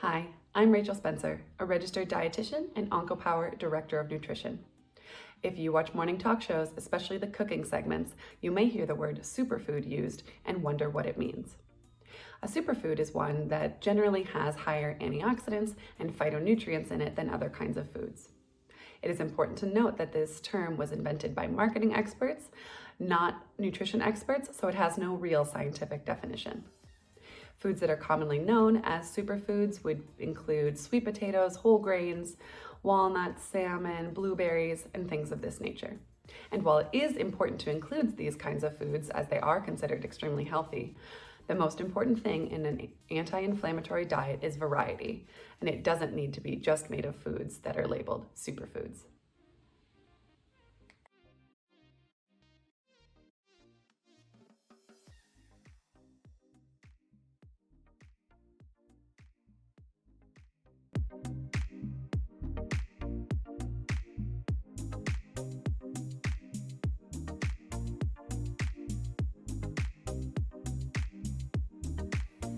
Hi, I'm Rachel Spencer, a registered dietitian and OncoPower Director of Nutrition. If you watch morning talk shows, especially the cooking segments, you may hear the word superfood used and wonder what it means. A superfood is one that generally has higher antioxidants and phytonutrients in it than other kinds of foods. It is important to note that this term was invented by marketing experts, not nutrition experts, so it has no real scientific definition. Foods that are commonly known as superfoods would include sweet potatoes, whole grains, walnuts, salmon, blueberries, and things of this nature. And while it is important to include these kinds of foods as they are considered extremely healthy, the most important thing in an anti-inflammatory diet is variety, and it doesn't need to be just made of foods that are labeled superfoods.